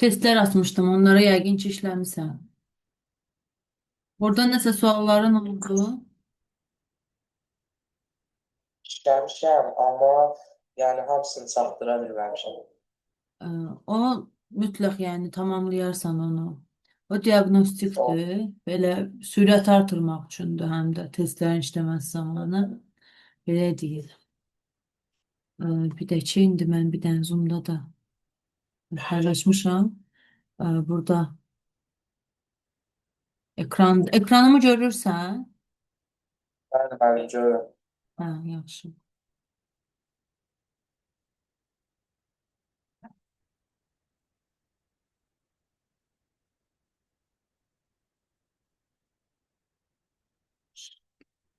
Testler atmışdım. Onlara yəqin ki işləmisən. Orada nəsə sualların oldu. İşləmişəm, amma yəni hamısını çatdıra bilməmişəm. Ə, O mütləq yəni tamamlayarsan onu. O O, diaqnostikdir. Belə sürət artırmaq üçündür həm də testlərin işləməsi zamanı. Belə deyil. Bir də ki, indi mən bir dənə Zoom'da da paylaşmışam. Burada ekranımı görürsən? bəli, görürəm. Hə, yaxşı.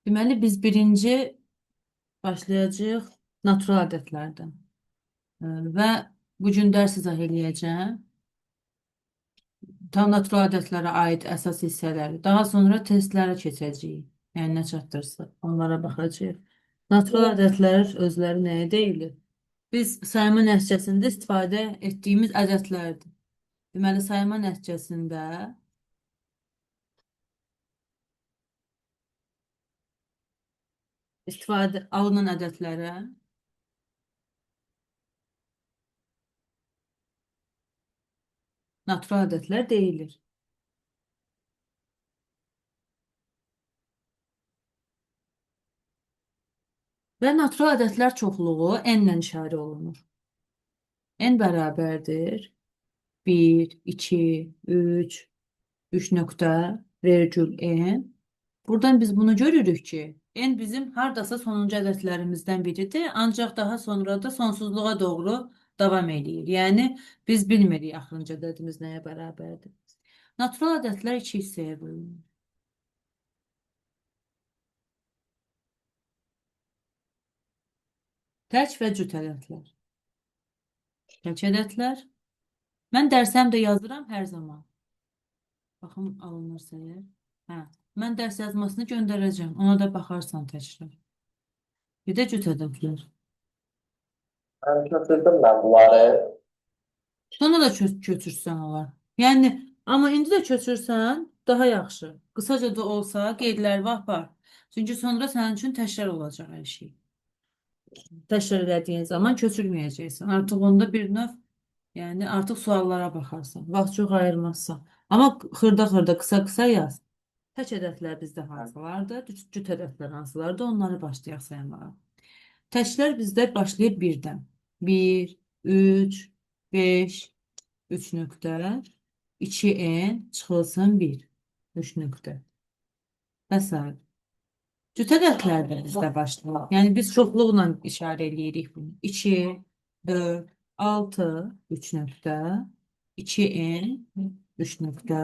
Deməli biz birinci başlayacağıq natural ədədlərdən. Və bu gün dərs izah eləyəcəm. Tam natural ədədlərə aid əsas hissələri. Daha sonra testlərə keçəcəyik. Yəni nə çatdırsa, onlara baxacağıq. Natural ədədlər özləri nəyə deyilir? Biz sayma nəticəsində istifadə etdiyimiz ədədlərdir. Deməli, sayma nəticəsində istifadə alınan ədədlərə natural ədədlər deyilir. Və natural ədədlər çoxluğu n-lə işarə olunur. N bərabərdir 1, 2, 3, 3 nöqtə, vergül n. Buradan biz bunu görürük ki, n bizim hardasa sonuncu ədədlərimizdən biridir, ancaq daha sonra da sonsuzluğa doğru davam edir. Yəni, biz bilmirik axırıncı ədədimiz nəyə bərabərdir. Natural ədədlər iki hissəyə bölünür. Tək və cüt ədədlər. Tək ədədlər. Mən dərsəmdə yazıram hər zaman. Baxım alınırsa əgər. Hə. Mən dərs yazmasını göndərəcəm. Ona da baxarsan təkrar. Bir də cüt ədədlər. Mən götürdüm mən bunları. Sonra da köçürsən olar. Yəni, amma indi də köçürsən daha yaxşı. Qısaca da olsa qeydlər var. Çünki sonra sənin üçün təkrar olacaq hər şey. Təkrar elədiyin zaman köçürməyəcəksən. Artıq onda bir növ, yəni artıq suallara baxarsan. Vaxt çox ayırmazsan. Amma xırda-xırda, qısa-qısa yaz. Tək ədədlər bizdə hansılardır? Cüt ədədlər hansılardır? Onları başlayaq saymağa. Təklər bizdə başlayır 1-dən. 1, 3, 5, 3 nöqtə, 2n çıxılsın 1, 3 nöqtə. Və s. Cüt ədədlərdə bizdə başlayır. Yəni biz çoxluqla işarə eləyirik bunu. 2, 4, 6, 3 nöqtə, 2n, 3 nöqtə.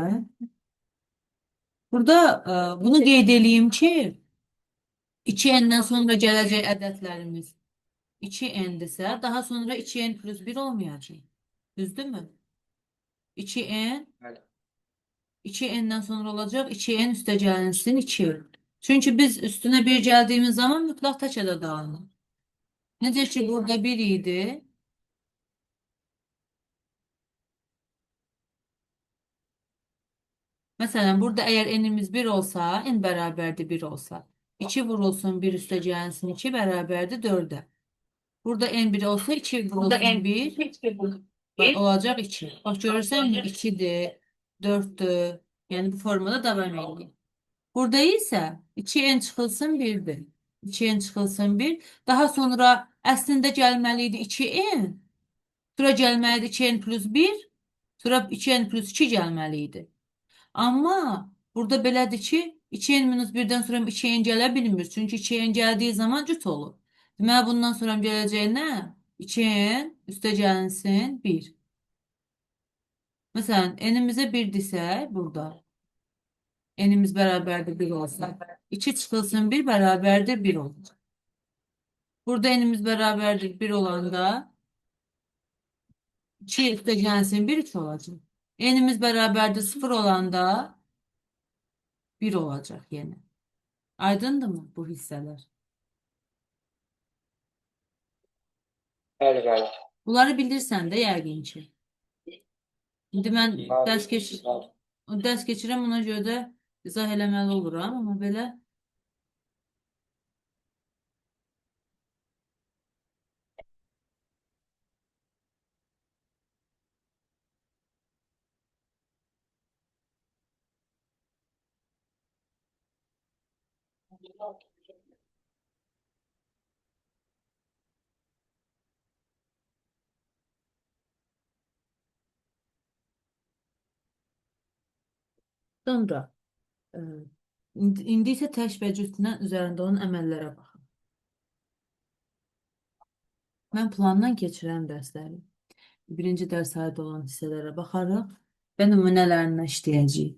Burada bunu qeyd edeyim ki, 2n-dən sonra gələcək ədədlərimiz 2n-dirsə, daha sonra 2n plus 1 olmayacaq. Düzdürmü? 2n Bəli. 2n-dən sonra olacaq 2n üstə gəlinsin 2. Çünki biz üstünə 1 gəldiyimiz zaman mütləq tək ədəd alınır. Necə ki, burada 1 idi. Məsələn, burada əgər n-imiz 1 olsa, n bərabərdir 1 olsa, 2 vurulsun 1 üstə gəlinsin 2 bərabərdir 4-ə. Burada n1 olsa 2 vurulsun 1 olacaq 2. Bax, görürsən mi? 2-dir, 4-dür. Yəni, bu formada davam edir. Burada isə 2n çıxılsın 1-dir. 2n çıxılsın 1. Daha sonra əslində gəlməli idi 2n. Sonra gəlməli idi 2n plus 1. Sonra 2n plus 2 gəlməli idi. Amma burada belədir ki, 2n minus 1-dən sonra 2n gələ bilmir. Çünki 2n gəldiyi zaman cüt olur. Deməli, bundan sonra gələcək nə? 2n üstə gəlinsin 1. Məsələn, n-imizə 1-dirsə, burada n-imiz bərabərdir 1 olsa, 2 çıxılsın 1 bərabərdir 1 olacaq. Burada n-imiz bərabərdir 1 olanda 2 üstə gəlsin 1 3 olacaq. N-imiz bərabərdir 0 olanda 1 olacaq yenə. Aydındır mı bu hissələr? Bəli, bəli. Bunları bilirsən də yəqin ki. İndi mən dərs Nadir. keç dərs keçirəm, ona görə də izah eləməli oluram, amma belə sonra e, indi isə təş və cütdən üzərində olan əməllərə baxın. Mən plandan keçirəm dərsləri. Birinci dərs aid olan hissələrə baxarıq və nümunələrinə işləyəcəyik.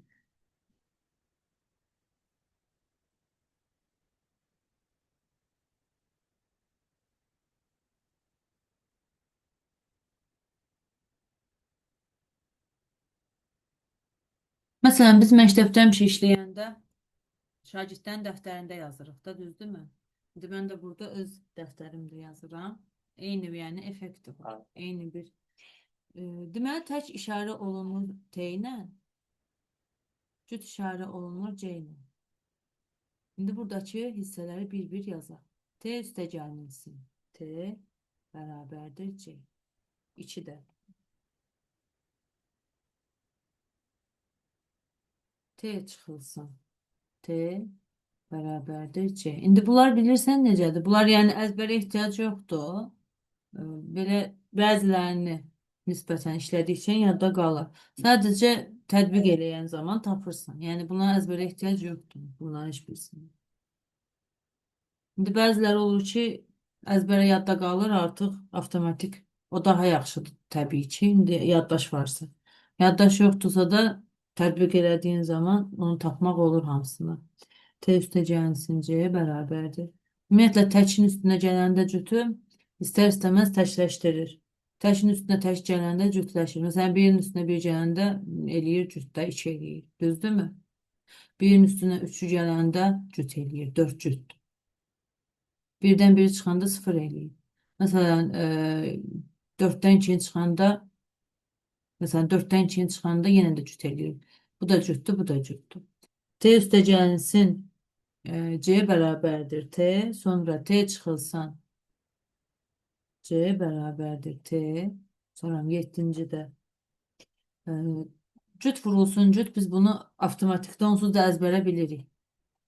Məsələn, biz məktəbdə həmişə işləyəndə şagirdlərin dəftərində yazırıq da, düzdürmü? İndi mən də burada öz dəftərimdə yazıram. Eyni, yəni effekti var. Eyni bir. Deməli, tək işarə olunur T ilə, cüt işarə olunur C ilə. İndi buradakı hissələri bir-bir yazaq. T üstə gəlmişsin. T bərabərdir C. 2 də. T çıxılsın. T bərabərdir C. İndi bunlar bilirsən necədir? Bunlar yəni əzbərə ehtiyac yoxdur. Belə bəzilərini nisbətən işlədikcə yadda qalır. Sadəcə tətbiq eləyən zaman tapırsan. Yəni buna əzbərə ehtiyac yoxdur. Bunların heç birisini. İndi bəziləri olur ki, əzbərə yadda qalır artıq avtomatik. O daha yaxşıdır təbii ki. İndi yaddaş varsa. Yaddaş yoxdursa da tətbiq elədiyin zaman onu tapmaq olur hamısını. T üstə gəlsin C bərabərdir. Ümumiyyətlə təkin üstünə gələndə cütü istər-istəməz təkləşdirir. Təkin üstünə tək gələndə cütləşir. Məsələn, birinin üstünə bir gələndə eləyir cütdə 2 eləyir. Düzdürmü? Birinin üstünə 3 gələndə cüt eləyir. 4 cüt. Birdən biri çıxanda 0 eləyir. Məsələn, 4-dən 2 çıxanda məsələn 4-dən 2 çıxanda yenə də cüt eləyir. Bu da cütdür, bu da cütdür. T üstə gəlsin C bərabərdir T, sonra T çıxılsan C bərabərdir T, sonra 7-ci də cüt vurulsun cüt, biz bunu avtomatikdə onsuz da əzbərə bilirik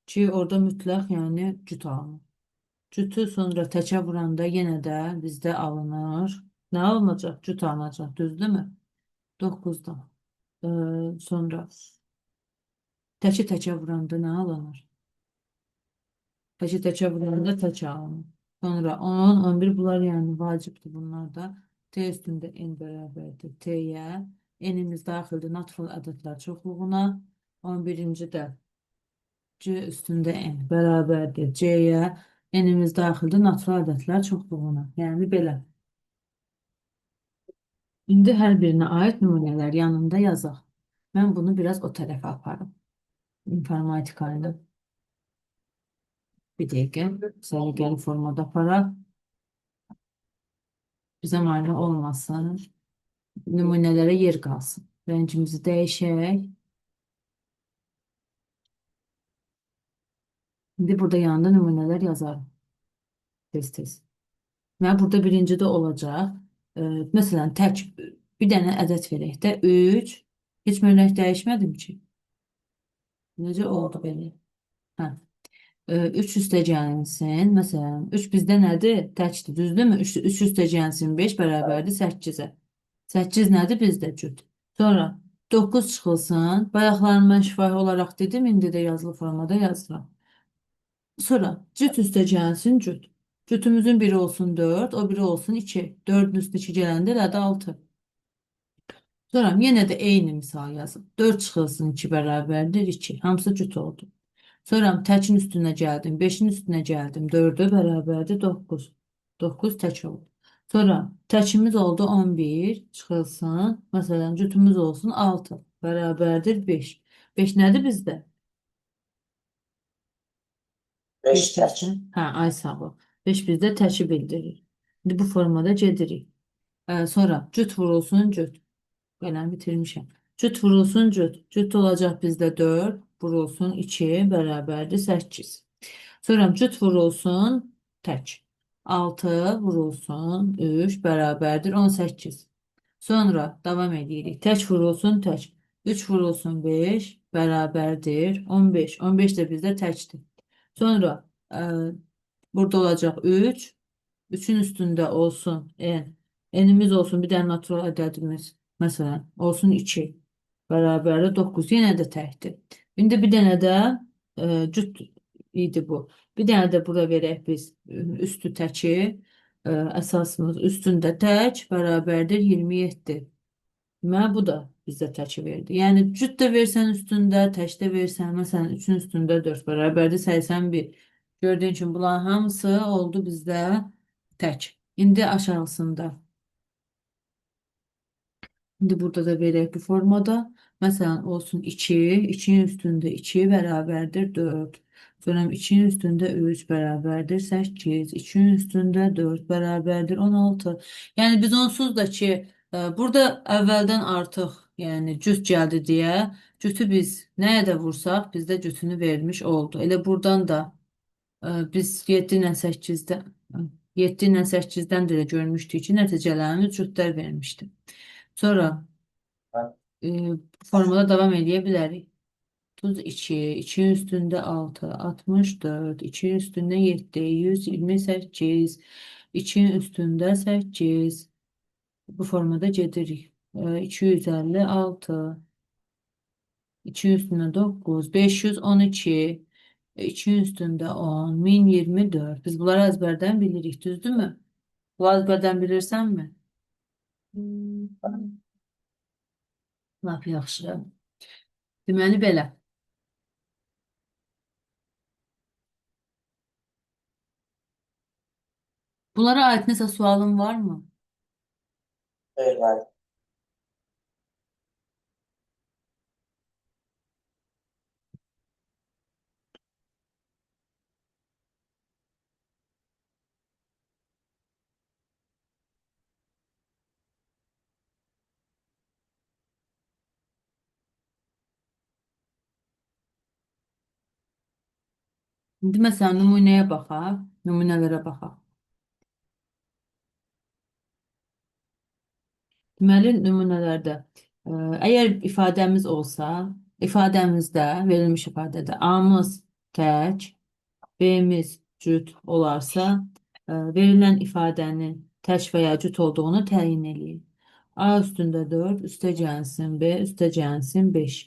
ki, orada mütləq yəni cüt alınır. Cütü sonra təkə vuranda yenə də bizdə alınır. Nə alınacaq? Cüt alınacaq, düzdürmü? 9-da. Sonra təki təkə vuranda nə alınır? Təki təkə vuranda təkə alınır. Sonra 10, 11 bunlar yəni vacibdir bunlar da. T üstündə n bərabərdir T-yə. N-imiz daxildir natural ədədlər çoxluğuna. 11-ci də C üstündə n bərabərdir C-yə. N-imiz daxildir natural ədədlər çoxluğuna. Yəni belə. İndi hər birinə aid nümunələr yanında yazaq. Mən bunu biraz o tərəfə aparım. İnformatikayla. Bir dəqiqə. Səliqəli formada aparaq. Bizə mane olmasın. Nümunələrə yer qalsın. Rəngimizi dəyişək. İndi burada yanında nümunələr yazarım. Tez-tez. Və burada birincidə olacaq. Məsələn, tək bir dənə ədəd verək də 3. Heç mən rəng dəyişmədim ki. Necə oldu belə? Hə. 3 üstə gəlsin. Məsələn, 3 bizdə nədir? Təkdir, düzdürmü? 3 üstə gəlsin 5 bərabərdir 8-ə. 8 nədir bizdə cüt? Sonra 9 çıxılsın. Bayaqlarını mən şifahi olaraq dedim, indi də yazılı formada yazıram. Sonra cüt üstə gəlsin cüt. Cütümüzün biri olsun 4, o biri olsun 2. 4-ün üstünə 2 gələndə elədi 6. Sonra yenə də eyni misal yazın. 4 çıxılsın 2 bərabərdir 2. Hamısı cüt oldu. Sonra təkin üstünə gəldim. 5-in üstünə gəldim. 4-ə bərabərdir 9. 9 tək oldu. Sonra təkimiz oldu 11. Çıxılsın. Məsələn, cütümüz olsun 6. Bərabərdir 5. 5 nədir bizdə? 5 tək. Hə, ay sağ ol. 5 bizdə təki bildirir. İndi bu formada gedirik. Sonra cüt vurulsun cüt. Qələm bitirmişəm. Cüt vurulsun cüt. Cüt olacaq bizdə 4. Vurulsun 2 bərabərdir 8. Sonra cüt vurulsun tək. 6 vurulsun 3 bərabərdir 18. Sonra davam edirik. Tək vurulsun tək. 3 vurulsun 5 bərabərdir 15. 15 də bizdə təkdir. Sonra burada olacaq 3. 3'ün üstünde olsun n. N'imiz olsun bir tane natural ədədimiz. Məsələn, olsun 2. Bərabərdə 9. Yenə də təkdir. İndi bir dənə də cüt idi bu. Bir dənə də bura verək biz üstü təki. Əsasımız üstündə tək bərabərdir 27. Deməli, bu da bizə təki verdi. Yəni cüt də versən üstündə, tək də versən, məsələn 3'ün üstündə 4 bərabərdir 81. Gördüyün kimi bunların hamısı oldu bizdə tək. İndi aşağısında. İndi burada da verək bu formada. Məsələn, olsun 2, 2'nin üstündə 2 bərabərdir 4. Sonra 2'nin üstündə 3 bərabərdir 8. 2'nin üstündə 4 bərabərdir 16. Yəni biz onsuz da ki, burada əvvəldən artıq, yəni cüt gəldi deyə, cütü biz nəyə də vursaq, bizdə cütünü vermiş oldu. Elə buradan da biz 7 ilə 8'dən 7 ilə 8'dən də elə görmüşdük ki, nəticələrimiz cütlər vermişdi. Sonra bu formada davam edə bilərik. 32, 2 üstündə 6, 64, 2 üstündə 7, 128, 2 üstündə 8. Bu formada gedirik. 256, 2 üstündə 9, 512, 2 üstündə 10, 1024. Biz bunları əzbərdən bilirik, düzdürmü? Bu əzbərdən bilirsənmi? Lap yaxşı. Deməli belə. Bunlara ait nəsə sualın varmı? Evet. İndi məsələn nümunəyə baxaq, nümunələrə baxaq. Deməli nümunələrdə əgər ifadəmiz olsa, ifadəmizdə verilmiş ifadədə A-mız tək, B-miz cüt olarsa, verilən ifadənin tək və ya cüt olduğunu təyin eləyin. A üstündə 4, üstə gəlsin B, üstə gəlsin 5.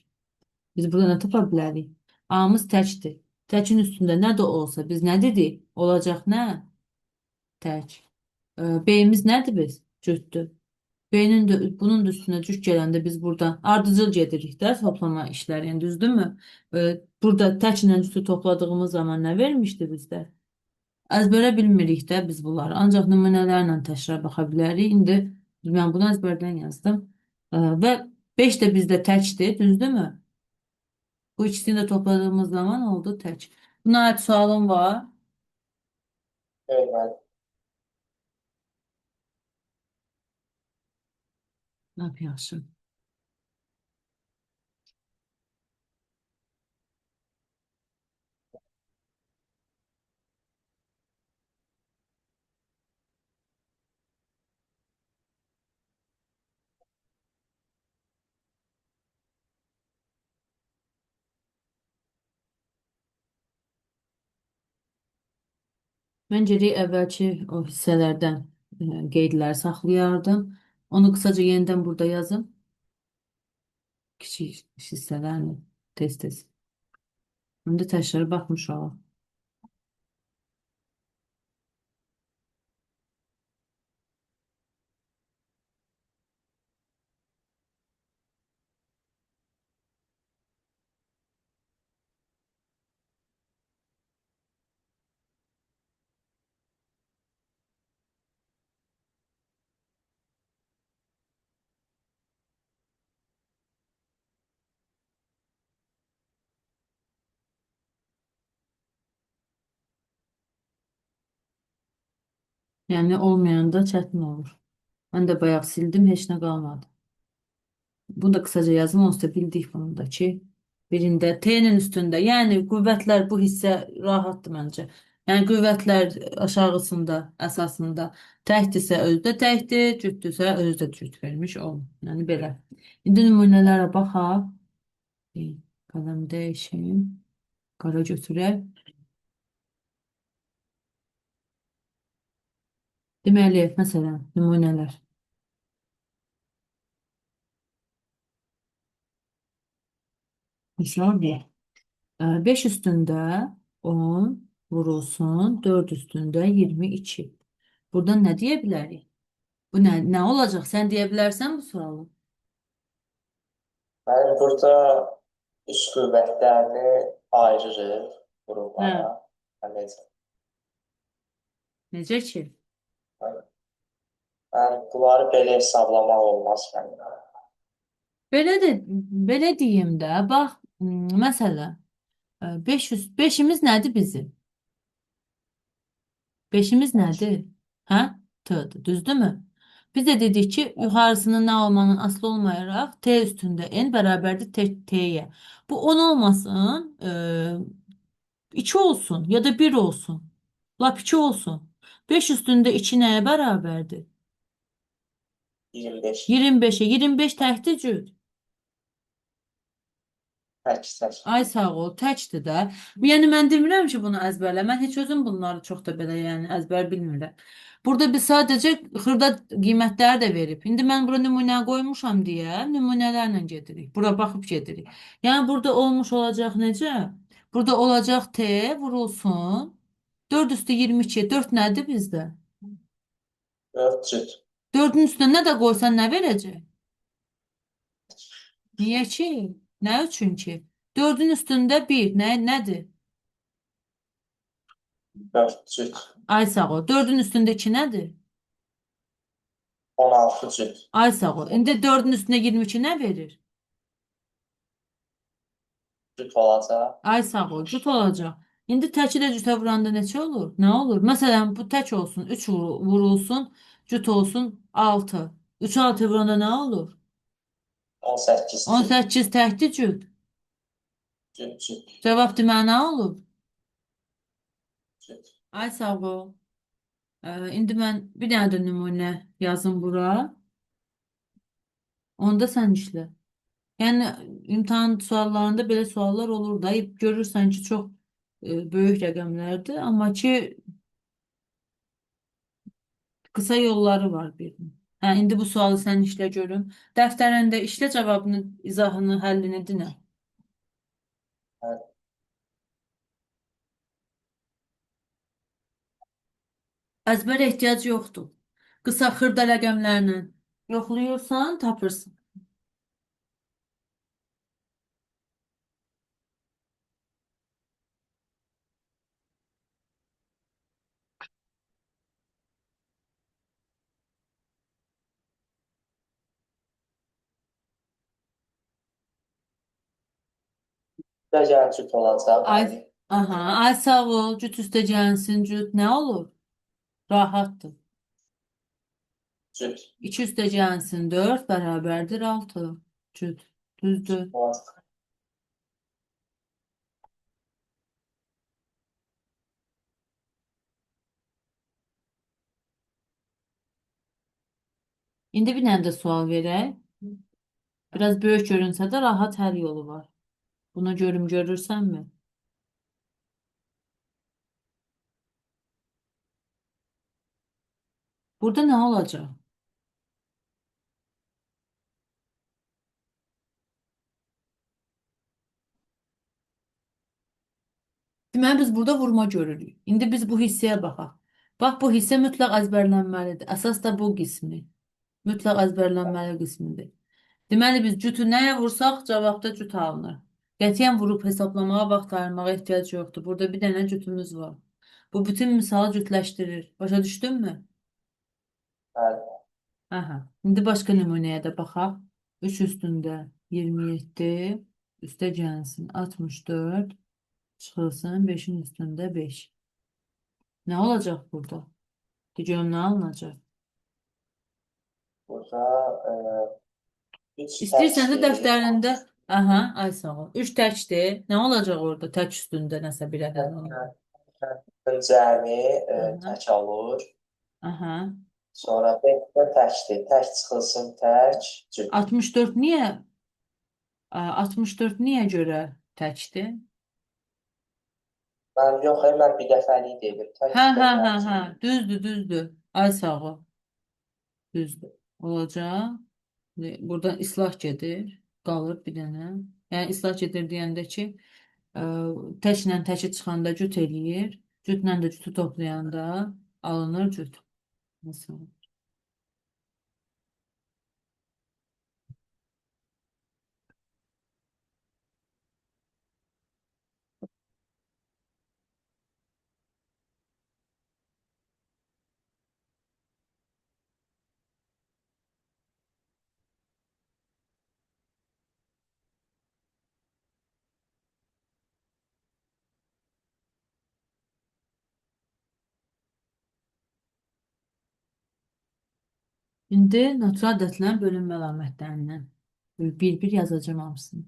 Biz burada nə tapa bilərik? A-mız təkdir. Təkin üstündə nə də olsa biz nə dedik? Olacaq nə? Tək. B-miz nədir biz? Cütdür. B'nin de bunun da üstüne cüt gələndə biz buradan ardıcıl gedirik də toplama işləri, düzdürmü? Burada təklə cütü topladığımız zaman nə vermişdi bizdə? Əzbərə bilmirik də biz bunları. Ancaq nümunələrlə təkrar baxa bilərik. İndi mən bunu əzbərdən yazdım. Və 5 də bizdə təkdir, düzdürmü? Bu ikisini de topladığımız zaman oldu tək. Buna ait sualım var. Evet. Ne yapıyorsun? Məncə de əvvəlki o hissələrdən qeydlər saxlayardım. Onu qısaca yenidən burada yazın. Kiçik hissələrini tez-tez. İndi təkrar baxmış olaq. Yəni olmayanda çətin olur. Mən də bayaq sildim, heç nə qalmadı. Bunu da kısaca yazım olsa bildik bunu da ki birinde T'nin üstünde yani kuvvetler bu hisse rahattır bence. Yani kuvvetler aşağısında esasında təkdirsə özdə təkdir, cütdürsə özdə cüt vermiş olur. Yani belə. İndi nümunələrə baxaq. Bir Qələm dəyişim. Qara götürək. Deməli, məsələn, nümunələr. Misal 1. 5 üstünde 10 vurulsun 4 üstünde 22. Buradan ne diyebiliriz? Bu ne olacak? Sen diyebilirsen bu sualı. Yəni burada üç qüvvətlərini ayırırıq Hə, qruplara. Yəni, necə ki? yəni bunları belə hesablamaq olmaz məndə. Belə de belə deyim də, bax, məsələn, 500 5'imiz nədir bizim? 5'imiz nədir? Hə? T'dir, düzdürmü? Biz de dedik ki, yuxarısının nə olmanın aslı olmayaraq T üstündə n bərabərdir T'ye. Bu 10 olmasın, 2 olsun ya da 1 olsun. Lap 2 olsun. 5 üstündə 2 nəyə bərabərdir? 25 25'e. 25 təkdir cüt. tək-tək. Ay sağ ol, təkdir də. Yəni mən demirəm ki, bunu əzbərlə. Mən heç özüm bunları çox da belə yəni əzbər bilmirəm. Burada biz sadəcə xırda qiymətləri də verib. İndi mən bura nümunə qoymuşam deyə nümunələrlə gedirik. Bura baxıb gedirik. Yəni burada olmuş olacaq necə? Burada olacaq T vurulsun. 4 üstü 22. 4 nədir bizdə? 4 cüt. 4'ün üstüne nə də qoysan nə verəcək? Niyə ki? Nə üçün ki? 4'ün üstündə 1 nədir? 4 cüt. Ay sağ ol. 4'ün üstündə 2 nədir? 16 cüt. Ay sağ ol. İndi 4'ün üstündə 22 nə verir? Cüt olacaq. Ay sağ ol. Cüt olacaq. İndi təki də cütə vuranda neçə olur? Nə olur? Məsələn, bu tək olsun, 3 vurulsun, cüt olsun 6. 3 6 vuranda nə olur? 18 cüt. 18 təkdir cüt. Cüt cüt. Cavab deməli nə olur? Cüt. Ay sağ ol. İndi mən bir dənə də nümunə yazım bura. Onda sən işlə. Yəni imtahan suallarında belə suallar olur da, görürsən ki, çox böyük rəqəmlərdir, amma ki qısa yolları var birinin. Hə, indi bu sualı sən işlə görüm. Dəftərində işlə cavabını, izahını, həllini dinə. Hə, Əzbərə ehtiyac yoxdur. Qısa xırda rəqəmlərlə yoxlayırsan, tapırsan. Gəl cüt olacaq. Ay, aha, ay sağ ol, cüt üstəcənsin, cüt nə olur? Rahatdır. Cüt 2 üstəcənsin 4 bərabərdir 6. Cüt. Düzdür. olacaq. İndi bir dənə də sual verək. Biraz böyük görünsə də rahat həll yolu var. Buna görüm görürsənmi? Burada nə olacaq? Deməli biz burada vurma görürük. İndi biz bu hissəyə baxaq. Bax bu hissə mütləq əzbərlənməlidir. Əsas da bu qismi. Mütləq əzbərlənməli qismidir. Deməli biz cütü nəyə vursaq cavabda cüt alınır. Qətiyyən vurub hesablamağa vaxt ayırmağa ehtiyac yoxdur. Burada bir dənə cütümüz var. Bu bütün misalı cütləşdirir. Başa düşdünmü? Bəli. Aha. İndi başqa nümunəyə də baxaq. 3 üstündə 27 üstə gəlsin 64 çıxılsın 5'in üstündə 5. Nə olacaq burada? Görüm nə alınacaq? Burada Üç İstəyirsən də təkdir. dəftərində, aha, ay sağ ol. 3 təkdir. Nə olacaq orada tək üstündə nəsə bir ədəd olacaq. Cəmi Aha, tək olur. aha. Sonra 5 də təkdir. Tək çıxılsın tək. Cüt. 64 niyə? 64 niyə görə təkdir? Mən yox, mən bir dəfəlik dedim. Tək Hə, hə, hə, çıxacaq hə. cüt. Düzdür, düzdür. Ay sağ ol. Düzdür. Olacaq. Buradan islah gedir. Qalır bir dənə. Yəni islah gedir deyəndə ki, ə, təklə təki çıxanda cüt eləyir. Cütlə də cütü toplayanda alınır cüt. Məsələn. İndi natural ədədlərin bölünmə əlamətlərindən bir-bir yazacağım hamısını.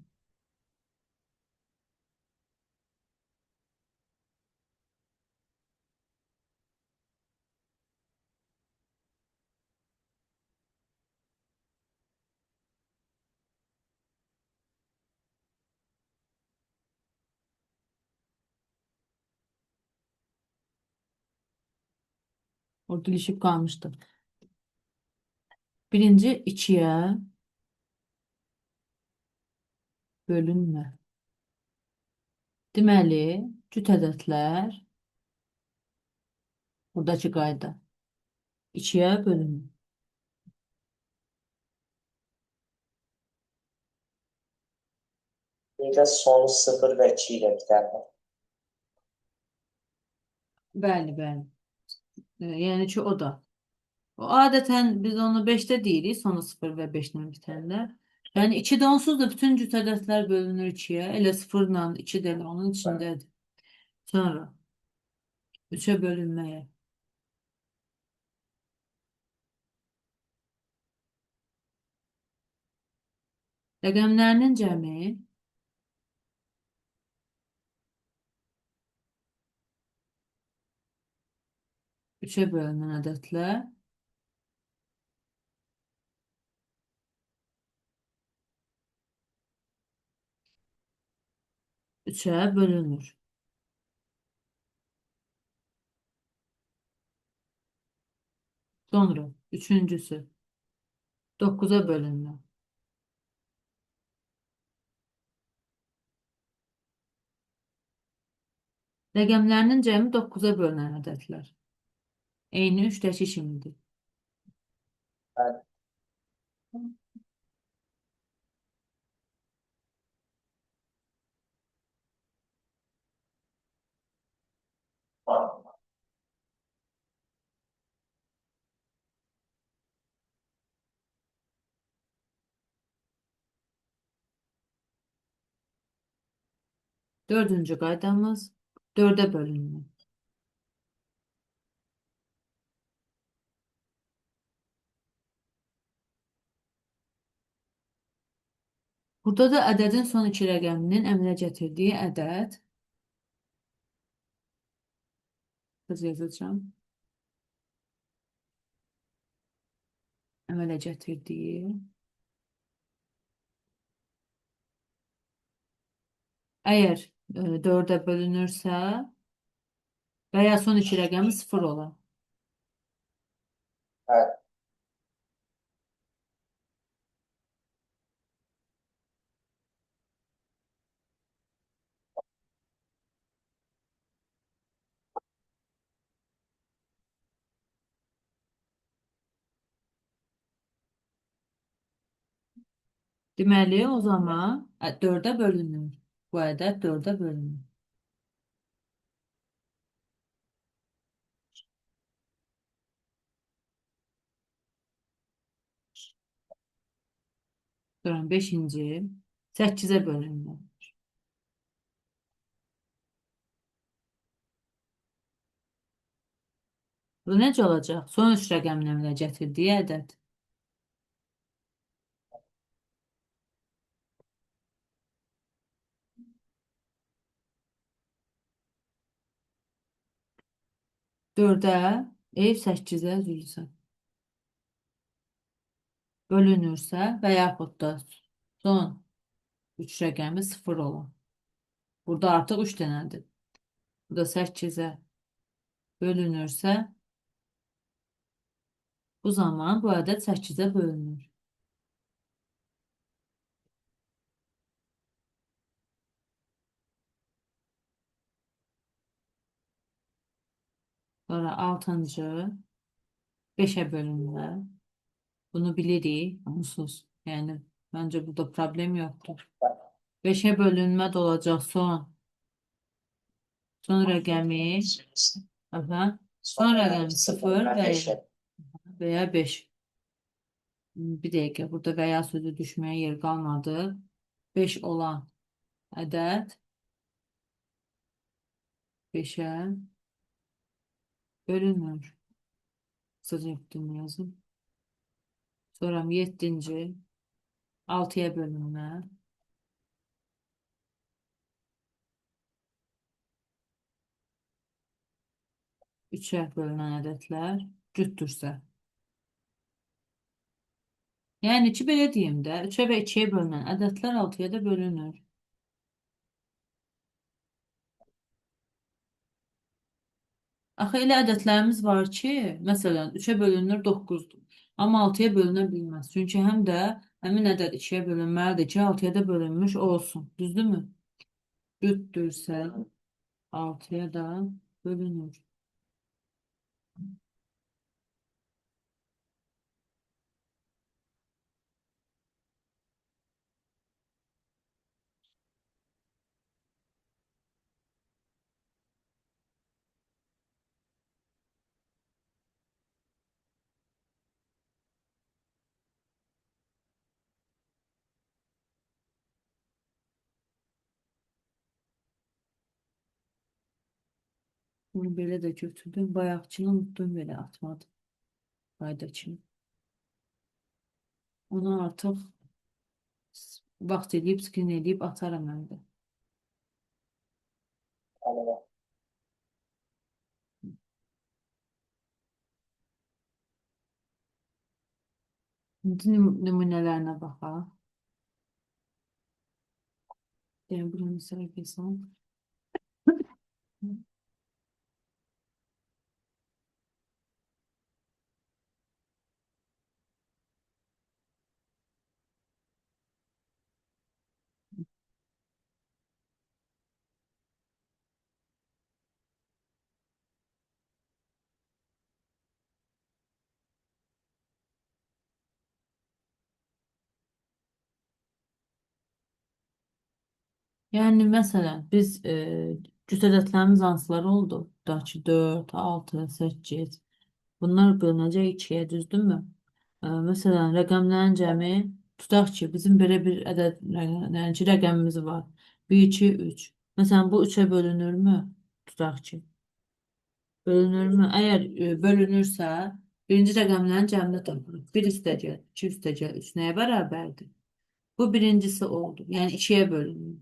Orada ilişib qalmışdı. Birinci ikiyə bölünmə. Deməli, cüt ədədlər, buradakı qayda. İkiyə bölünmə. Bir də sonu 0 və 2 ilə bitər. Bəli, bəli. Yəni ki, o da. O, adətən biz onu 5-də deyirik, sonu 0 və 5-lə bitəndə. Yəni 2-də onsuz da bütün cüt ədədlər bölünür 2-yə. Elə 0-la 2 də elə onun içindədir. Sonra 3-ə bölünməyə. Rəqəmlərinin cəmi 3-ə bölünən ədədlər 3-ə bölünür. Sonra üçüncüsü 9-a bölünmə. Rəqəmlərinin cəmi 9-a bölünən ədədlər. Eyni 3-dəki kimidir. Bəli. Dördüncü qaydamız 4-ə bölünmə. Burada da ədədin son iki rəqəminin əmələ gətirdiyi ədəd qız yazacağım. Əmələ gətirdiyi. Əgər 4-ə bölünürsə və ya son iki rəqəmi 0 ola. Bəli. Deməli, o zaman 4-ə bölünür. Bu ədəd 4-ə bölünür. Sonra 5-ci 8-ə bölünür. Bu necə olacaq? Son üç rəqəmini əmələ gətirdiyi ədəd. 4'ə, ev 8'ə üzülürsə, bölünürsə və yaxud da son 3 rəqəmi 0 olan. Burada artıq 3 dənədir. Bu da 8'ə bölünürsə, bu zaman bu ədəd 8'ə bölünür. Sonra 6-cı 5'ə bölünmə. Bunu bilirik, onsuz. Yəni, məncə burada problem yoxdur. 5'ə bölünmə də olacaq son rəqəmi, aha, son rəqəmi 0 və ya 5. Bir dəqiqə, burada və ya sözü düşməyə yer qalmadı. 5 olan ədəd 5'ə bölünür. Kısaca yaptım yazım. Sonra 7'ci 6'ya bölünmə. 3'ə bölünən ədədlər cütdürsə. Yəni ki, belə deyim də, 3'ə və 2'yə bölünən ədədlər 6'ya da bölünür. Axı elə ədədlərimiz var ki, məsələn, 3'ə bölünür 9'dur. Amma 6'ya bölünə bilməz. Çünki həm də həmin ədəd 2'yə bölünməlidir ki, 6'ya da bölünmüş olsun. Düzdürmü? Cütdürsə 6'ya da bölünür. Bunu belə də götürdüm. Bayaqçını unutdum, belə atmadım. Faydakını. Onu artıq vaxt eləyib, skrin eləyib ataram mən də. Tamam. İndi nümunələrinə baxaq. Yəni, bunu misal qəsəm. Yəni, məsələn, biz cüt ədədlərimiz hansılar oldu? Tutaq ki, 4, 6, 8. Bunlar bölünəcək 2'yə, düzdürmü? Məsələn, rəqəmlərin cəmi, tutaq ki, bizim belə bir ədəd, yəni ki, rəqəmimiz var. 1, 2, 3. Məsələn, bu 3'ə bölünürmü? Tutaq ki. Bölünürmü? Əgər bölünürsə, birinci rəqəmlərin cəmini tapırıq. 1 üstəgəl, 2 üstəgəl, 3 nəyə bərabərdir? Bu birincisi oldu. Yəni 2'yə bölünür.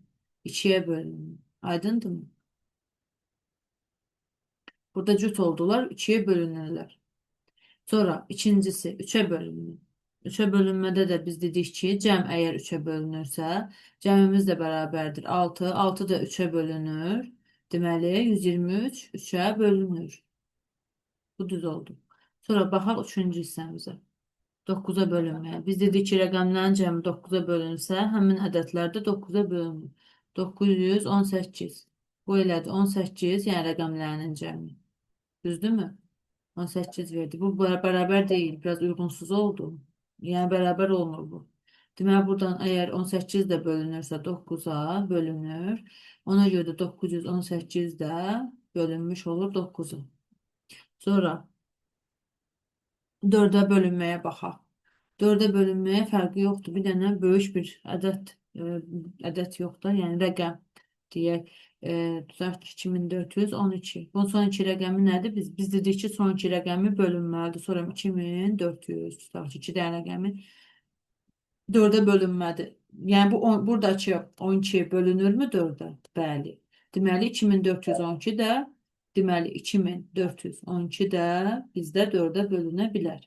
2'yə bölünür. Aydındırmı? Burada cüt oldular. 2'ye bölünürler. Sonra ikincisi 3'e bölünür. 3'e bölünmədə də biz dedik ki, cəm əgər 3'e bölünürsə, cəmimiz də bərabərdir 6. 6 da 3'e bölünür. Deməli, 123 3'e bölünür. Bu düz oldu. Sonra baxaq 3-cü hissəmizə. 9'a bölünməyə. Biz dedik ki, rəqəmlərin cəmi 9'a bölünsə, həmin ədədlər də 9'a bölünür. 918. Bu elədir 18, yəni rəqəmlərinin cəmi. Düzdürmü? 18 verdi. Bu bərabər deyil. Biraz uyğunsuz oldu. Yəni bərabər olmur bu. Deməli, buradan əgər 18 də bölünürsə 9'a bölünür. Ona görə də 918 də bölünmüş olur 9'a. Sonra 4'ə bölünməyə baxaq. 4'ə bölünməyə fərqi yoxdur. Bir dənə böyük bir ədəd yoxdur. Yəni rəqəm deyək, tutaq ki, 2412. Bu son iki rəqəmi nədir? Biz dedik ki, son iki rəqəmi bölünməlidir. Sonra 2400, tutaq ki, 2 dənə rəqəmi 4'ə bölünməlidir. Yəni buradakı 12 bölünürmü 4'ə? Bəli. Deməli 2412 də Deməli 2412 də bizdə 4-ə bölünə bilər.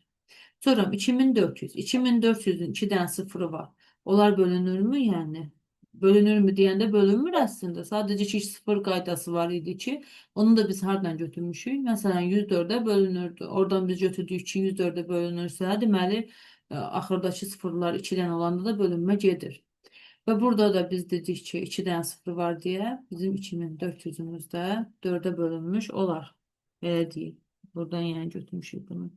Sonra 2400. 2400'ün 2 tane sıfırı var. Onlar bölünür mü yani? Bölünür mü diyende bölünmür aslında. Sadece çift sıfır qaydası var idi ki, onu da biz hardan götürmüşük? Mesela 104'e bölünürdü. Oradan biz götürdüyük ki 104'e bölünürsə, deməli axırdakı sıfırlar 2'den olanda da bölünmə gedir. Ve burada da biz dedik ki 2 tane sıfır var diye bizim 2400'ümüz de 4'e bölünmüş olar. Elə deyil. Buradan yani götürmüşük bunu.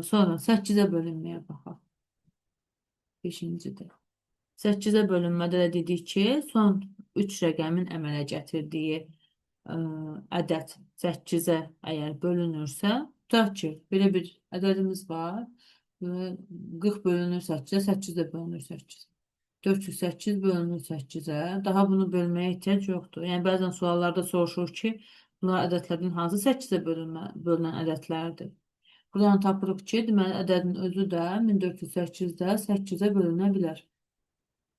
Sonra 8'e bölünməyə baxaq. 5-cidə. 8'e bölünmədə də dedik ki, son 3 rəqəmin əmələ gətirdiyi ədəd 8'e əgər bölünürsə, tutaq ki, belə bir ədədimiz var. Və 40 bölünür 8'e, 8 də bölünür 8'e. 408 bölünür 8'e. Daha bunu bölməyə ehtiyac yoxdur. Yəni, bəzən suallarda soruşur ki, bunlar ədədlərdən hansı 8'e bölünən ədədlərdir? Buradan tapırıq ki, deməli, ədədin özü də 1408-də 8'e bölünə bilər.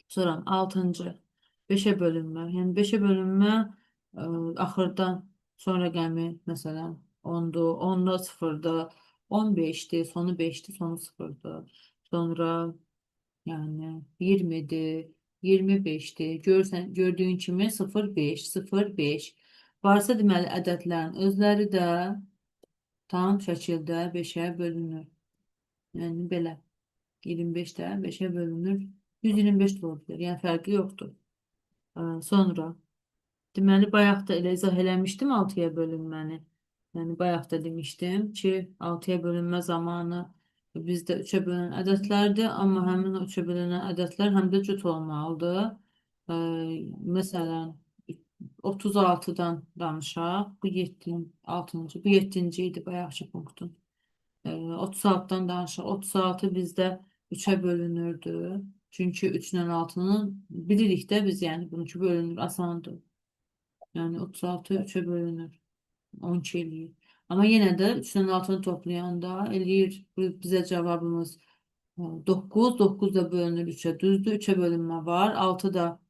Sonra 6-cı 5'e bölünmə. Yəni 5'e bölünmə axırdan sonra rəqəmi məsələn 10'dur, 10'da 0'da, 15'dir, sonu 5'dir, sonu 0'dır. Sonra yəni 20'dir, 25'dir. Gördüyün kimi 0,5, 0,5. Varsa deməli ədədlərin özləri də tam şəkildə 5'e bölünür. Yəni belə 25'də 5'e bölünür. 125 də ola bilər. Yəni fərqi yoxdur. Sonra deməli bayaq da elə izah eləmişdim 6'ya bölünməni. Yəni bayaq da demişdim ki 6'ya bölünmə zamanı bizdə 3'e bölünən ədədlərdir, amma həmin o 3'e bölünən ədədlər həm də cüt olmalıdır. Məsələn 36'dan danışaq. Bu 6-cı, bu 7-ci idi bayaqçı punktun. 36'dan danışaq. 36 bizdə 3'e bölünürdü. Çünkü 3 ilə 6'nın bilirik də biz, yəni bununki bölünür, asandır. Yəni 36 3'e bölünür. 12 eləyir. Amma yenə də 3 ilə 6'nı toplayanda eləyir. Bizə cavabımız 9. 9 da bölünür 3'e. Düzdür. 3'e bölünmə var. 6 da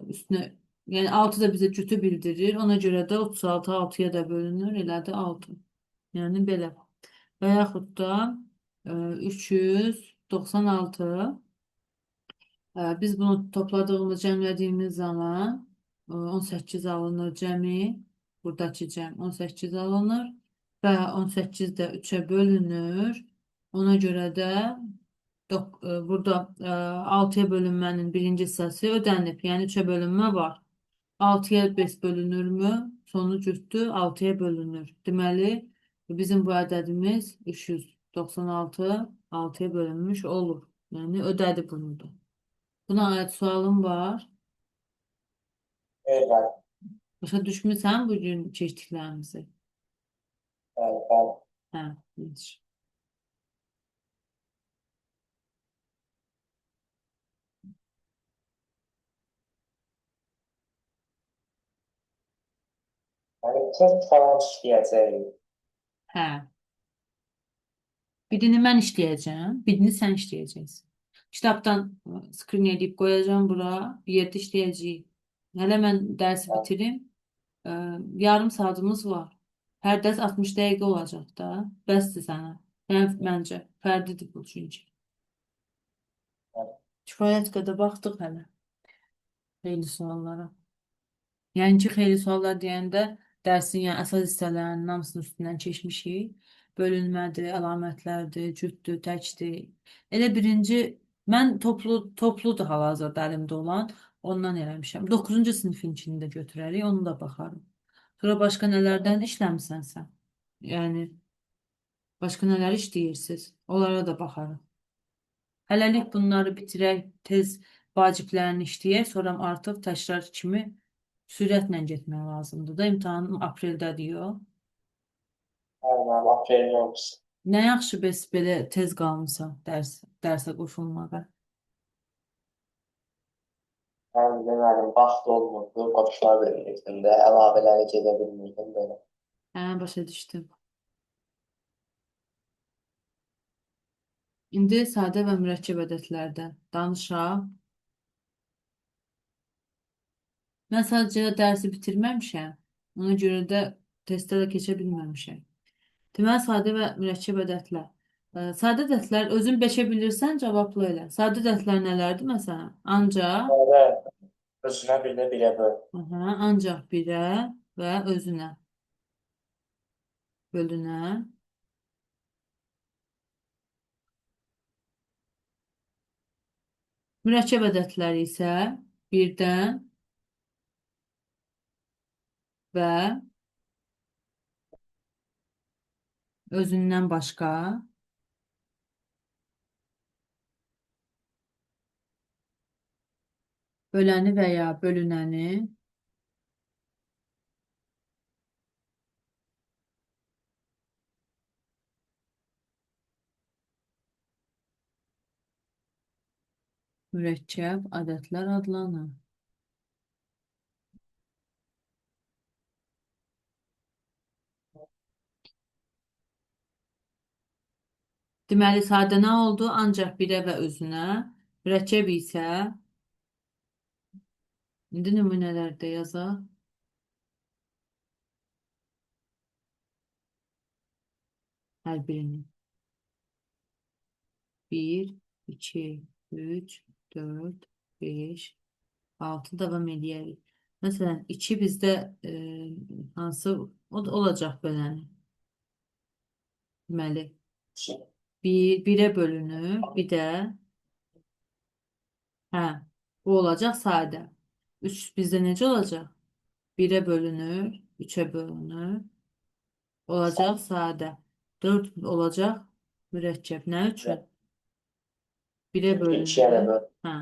üstünə, yəni 6 da bizə cütü bildirir. Ona görə də 36 6'ya da bölünür. Elədi 6. Yəni belə. Və yaxud da 396. Biz bunu topladığımız, cəmlədiyimiz zaman 18 alınır cəmi. Buradakı cəm 18 alınır və 18 də 3'e bölünür. Ona görə də burada 6'ya bölünmənin birinci hissəsi ödənib. Yəni 3'e bölünmə var. 6'ya 5 bölünürmü? Sonu cütdür, 6'ya bölünür. Deməli, bizim bu ədədimiz 396 6'ya bölünmüş olur. Yəni ödədi bunu da. Buna aid sualım var. Evet, Başa düşmüsən bugün keçdiklərimizi? evet. Hə, yaxşı. Yani test falan işləyəcəyik. Hə. Birini mən işləyəcəm, birini sən işləyəcəksin. Kitabdan skrin edib qoyacağım bura, bir yerdə işləyəcəyik. Hələ mən dərsi bitirim. Yarım saatımız var. Hər dərs 60 dəqiqə olacaq da. Bəsdir sənə. Yəni məncə fərdidir bu çünki. Kifayət qədər baxdıq hələ. Xeyli suallara. Yəni ki, xeyli suallar deyəndə dərsin yəni əsas hissələrinin hamısının üstündən keçmişik. Bölünmədir, əlamətlərdir, cütdür, təkdir. Elə birinci, mən topludur hal-hazırda əlimdə olan, ondan eləmişəm. 9-cu sinifin də götürərik, onu da baxarım. Sonra başqa nələrdən işləmisən sən? Yəni, başqa nələr işləyirsiniz? Onlara da baxarım. Hələlik bunları bitirək, tez vaciblərini işləyək, sonra artıq təkrar kimi sürətlə getmək lazımdır da. İmtahanım apreldə diyor. Aynen, aferin olsun. Nə yaxşı bəs belə tez qalmısan dərsə qoşulmağa. Ben demədim, vaxt olmurdu, qoşula bilmirdim də, əlavələri gedə bilmirdim belə. Hə, başa düşdüm. İndi sadə və mürəkkəb ədədlərdən danışaq. Mən sadəcə dərsi bitirməmişəm. Ona görə də testdə də keçə bilməmişəm. Deməli, sadə və mürəkkəb ədədlər. Sadə ədədlər özün beçə bilirsən, cavabla elə. Sadə ədədlər nələrdir məsələn? Ancaq, Sonra özünə bir də birə böl. aha, ancaq birə və özünə bölünə. Mürəkkəb ədədləri isə birdən və özündən başqa böləni və ya bölünəni mürəkkəb ədədlər adlanır. Deməli, sadə nə oldu? Ancaq birə və özünə. Mürəkkəb isə, indi nümunələrdə yazaq. Hər birini. 1, 2, 3, 4, 5, 6 davam edərik. Məsələn, 2 bizdə hansı o da olacaq böləni. Deməli, 1-ə bölünür, bir də hə, bu olacaq sadə. 3 bizdə necə olacaq? 1-ə bölünür, 3-ə bölünür. Olacaq sadə. 4 olacaq mürəkkəb. Nə üçün? 1-ə Çünki ikiyə də bölünür. böl. Hə,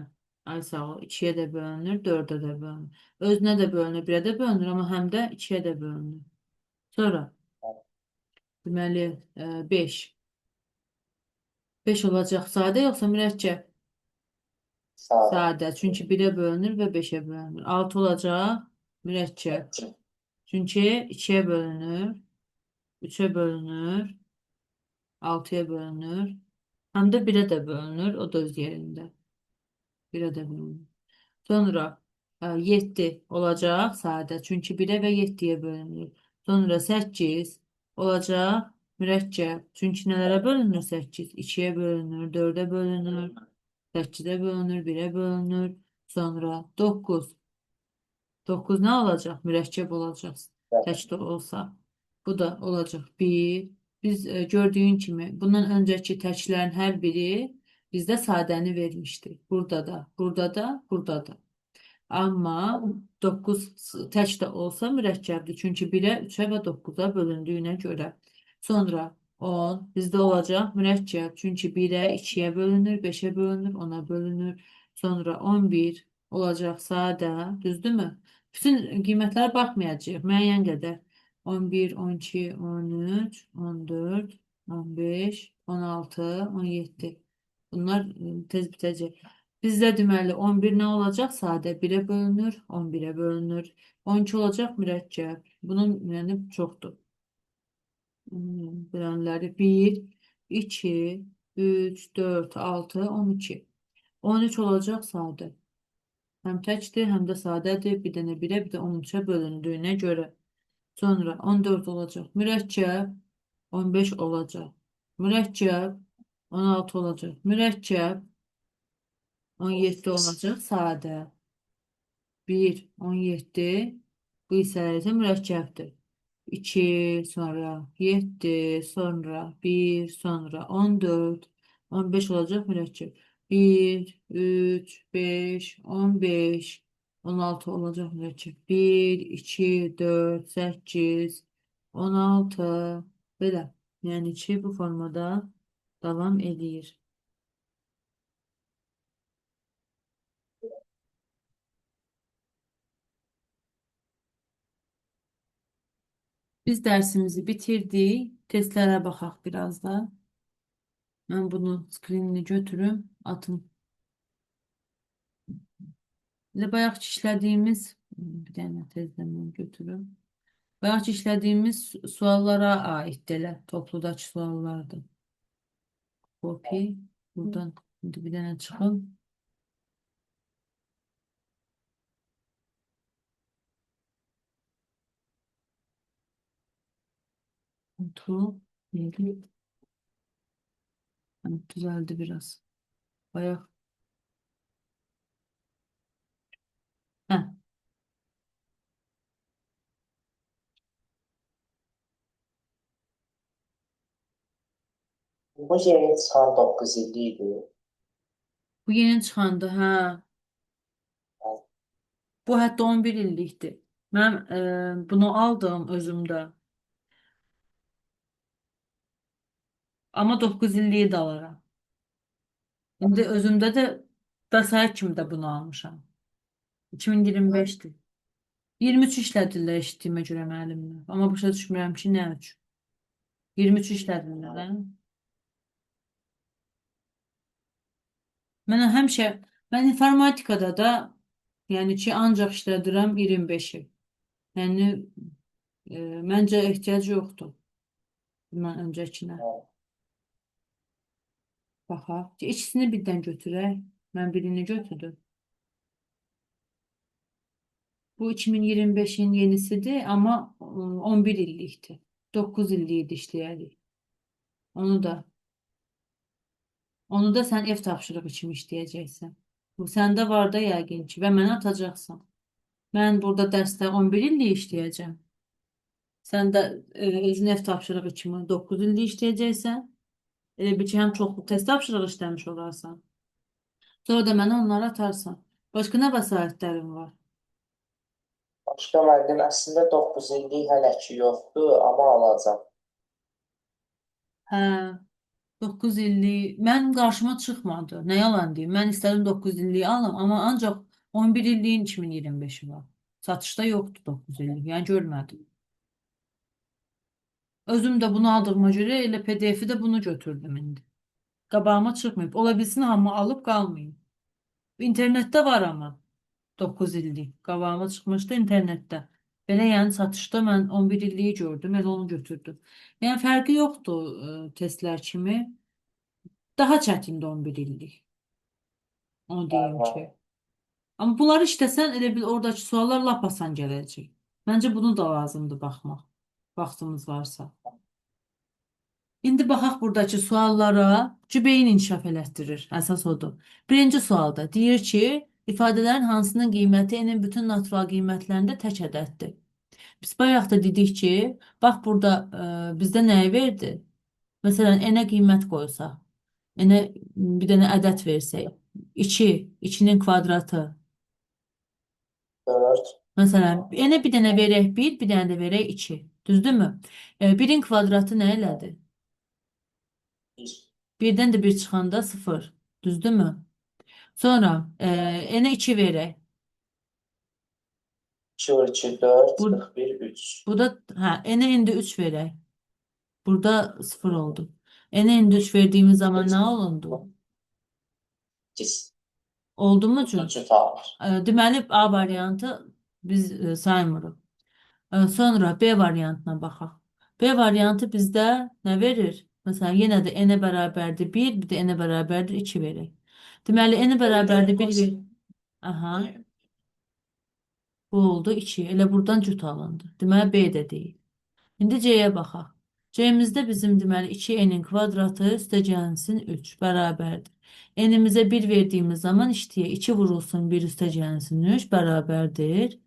ay sağ ol. 2-yə də bölünür, 4-ə də bölünür. Özünə də bölünür, 1-ə də bölünür, amma həm də 2-yə də bölünür. Sonra, deməli, 5. 5 olacaq sadə yoxsa mürəkkəb? Sadə. Sadə. Çünki 1-ə bölünür və 5-ə bölünür. 6 olacaq mürəkkəb. Çünki 2-yə bölünür, 3-ə bölünür, 6-ya bölünür. Həm də 1-ə də bölünür. O da öz yerində. 1-ə də bölünür. Sonra 7 olacaq sadə. Çünki 1-ə və 7-yə bölünür. Sonra 8 olacaq mürəkkəb. Çünki nələrə bölünür 8? 2-yə bölünür, 4-ə bölünür, 8-ə bölünür, 1-ə bölünür. Sonra 9. 9 nə olacaq? Mürəkkəb olacaq. Tək də olsa. Bu da olacaq 1. Biz gördüyün kimi bundan öncəki təklərin hər biri bizdə sadəni vermişdi. Burada da, burada da, burada da. Amma 9 tək də olsa mürəkkəbdir. Çünki 1-ə, 3-ə və 9-a bölündüyünə görə. Sonra 10 bizdə olacaq mürəkkəb. Çünki 1-ə, 2-yə bölünür, 5-ə bölünür, 10-a bölünür. Sonra 11 olacaq sadə, düzdürmü? Bütün qiymətlərə baxmayacağıq. Müəyyən qədər. 11, 12, 13, 14, 15, 16, 17. Bunlar tez bitəcək. Bizdə deməli 11 nə olacaq? Sadə 1-ə bölünür, 11-ə bölünür. 12 olacaq mürəkkəb. Bunun yəni çoxdur. Bölənləri 1, 2, 3, 4, 6, 12. 13 olacaq sadə. Həm təkdir, həm də sadədir. Bir dənə 1-ə, bir də 13-ə bölündüyünə görə. Sonra 14 olacaq mürəkkəb, 15 olacaq mürəkkəb, 16 olacaq mürəkkəb, 17 olacaq sadə. 1, 17 bu hissələr isə mürəkkəbdir. 2, sonra 7, sonra 1, sonra 14, 15 olacaq mürəkkəb. 1, 3, 5, 15, 16 olacaq mürəkkəb. 1, 2, 4, 8, 16 belə. Yəni ki, bu formada davam edir. Biz dərsimizi bitirdik. Testlərə baxaq biraz da. Mən bunu skrinini götürüm, atım. Elə bayaq işlədiyimiz bir dənə tezdən mən götürüm. Bayaq işlədiyimiz suallara aiddir elə. Topludakı suallardır. Copy. Buradan şimdi bir dənə çıxım. Tu, yedi. Hani düzeldi biraz. Bayağı. Heh. Bu yeni çıxan 9 illik idi. Bu yeni çıxandı, hə. Bu hətta 11 illikdir. Mən bunu aldım özümdə. Amma 9 illiyi də alaram. İndi özümdə də vəsait kimi də bunu almışam. 2025'dir. 23 işlədirlər eşitdiyimə görə müəllimlər. Amma başa düşmürəm ki, nə üçün. 23 işlədirlər, hə? Mən həmişə, mən informatikada da, yəni ki, ancaq işlədirəm 25'i. Yəni, məncə ehtiyac yoxdur. Bundan öncəkinə. Baxaq. İkisini birdən götürək. Mən birini götürdüm. Bu 2025'in yenisidir, amma 11 illikdir. 9 illiyi də işləyərik. Onu da Onu da sən ev tapşırığı kimi işləyəcəksən. Bu səndə var da yəqin ki və mənə atacaqsan. Mən burada dərsdə 11 illik işləyəcəm. Sən də özün ev tapşırığı kimi 9 illik işləyəcəksən. Elə bir ki, həm çoxlu test tapşırığı işləmiş olarsan. Sonra da mənə onları atarsan. Başqa nə vəsaitlərin var? Başqa müəllim əslində 9 illik hələ ki yoxdur, amma alacam. Hə, 9 illik mənim qarşıma çıxmadı. Nə yalan deyim. Mən istədim 9 illik alım, amma ancaq 11 illiyin 2025'i var. Satışda yoxdur 9 illik. Yəni görmədim. Özüm də bunu aldığıma görə elə PDF-i də bunu götürdüm indi. Qabağıma çıxmayıb. Ola bilsin amma alıb qalmayım. İnternetdə var amma 9 illik. Qabağıma çıxmışdı internetdə. Belə yəni satışda mən 11 illiyi gördüm, elə onu götürdüm. Yəni fərqi yoxdur testlər kimi. Daha çətindir 11 illik. Onu deyim Aha. ki. Amma bunları işləsən elə bil oradakı suallar lap asan gələcək. Məncə bunu da lazımdır baxmaq. Vaxtımız varsa. İndi baxaq buradakı suallara. Cübeyin inkişaf elətdirir. Əsas odur. Birinci sualda deyir ki, ifadələrin hansının qiyməti n-in bütün natural qiymətlərində tək ədəddir. Biz bayaq da dedik ki, bax burada bizdə nəyi verdi? Məsələn, n-ə qiymət qoysaq, n-ə bir dənə ədəd versək, 2, 2'nin kvadratı. 4, Məsələn, n-ə bir dənə verək 1, bir dənə də verək 2. Düzdürmü? 1'in kvadratı nə elədi? 1, Birdən də 1 çıxanda 0. Düzdürmü? Sonra n'ə 2 verək. 2 vur 2, 4, Bu, 41, 3. bu da hə, n'ə indi 3 verək. Burada 0 oldu. N'ə indi 3 verdiğimiz zaman nə olundu? 2. Oldu mu cür? Cüt alır. Deməli A variantı biz saymırıq. Sonra B variantına baxaq. B variantı bizdə nə verir? Məsələn, yenə də n-ə bərabərdir 1, bir də n-ə bərabərdir 2 verək. Deməli, n-ə bərabərdir 1 ver. Aha, bu oldu 2. Elə buradan cüt alındı. Deməli, B də deyil. İndi C-yə baxaq. C-mizdə bizim deməli 2n'in kvadratı üstəgəlsin 3 bərabərdir. N'imizə 1 verdiyimiz zaman işləyə 2 vurulsun 1 üstəgəlsin 3 bərabərdir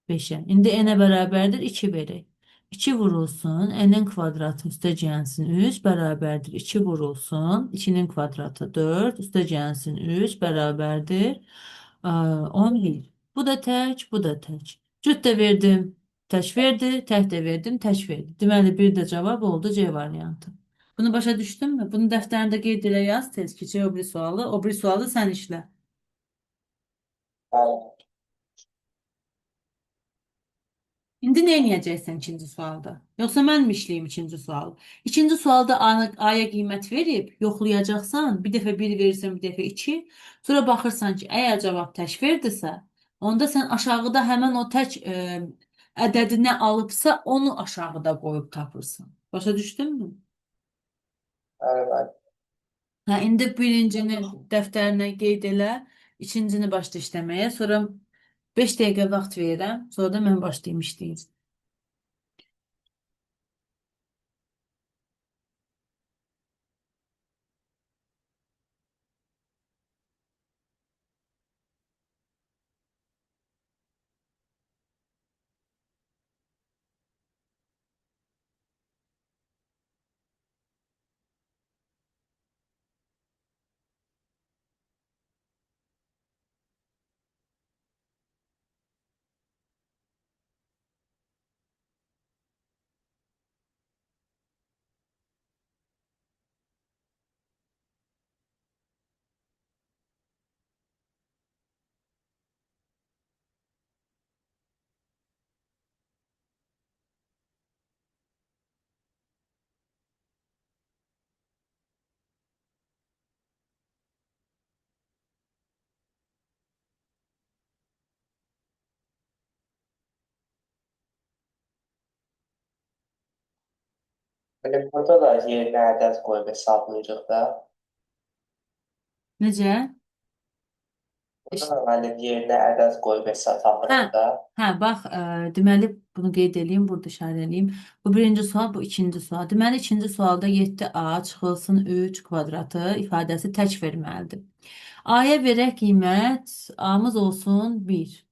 5'e. İndi n'ə bərabərdir 2 verək. 2 vurulsun n'in kvadratı üstəgəlsin 3 bərabərdir 2 vurulsun 2'nin kvadratı 4 üstəgəlsin 3 bərabərdir 11. Bu da tək, bu da tək. Cüt də verdim. Tək verdi, tək də verdim, tək verdi. Deməli, bir də cavab oldu C variantı. Bunu başa düşdünmü? Bunu dəftərində qeyd elə yaz tez ki, C o biri sualı, o biri sualı sən işlə. Bəli. İndi nə edəcəksən ikinci sualda? Yoxsa mən mi işləyim ikinci sualı? İkinci sualda A-ya qiymət verib, yoxlayacaqsan, bir dəfə 1 verirsən, bir dəfə 2. Sonra baxırsan ki, əgər cavab tək verdisə, onda sən aşağıda həmən o tək ədədi nə alıbsa, onu aşağıda qoyub tapırsan. Başa düşdünmü? Bəli, bəli. Hə, indi birincini dəftərinə qeyd elə, ikincini başla işləməyə, sonra 5 dəqiqə vaxt verirəm, sonra da mən başlayayım işləyim. Böyle burada da yerinə ədəd qoyub hesablayırıq da. Necə? Burada da müəllim yerinə ədəd qoyub hesab Hə, tapırıq da. hə, bax, deməli bunu qeyd edeyim, burada işarələyim. Bu birinci sual, bu ikinci sual. Deməli, ikinci sualda 7a çıxılsın 3 kvadratı ifadəsi tək verməlidir. A-ya verək qiymət, A-mız olsun 1.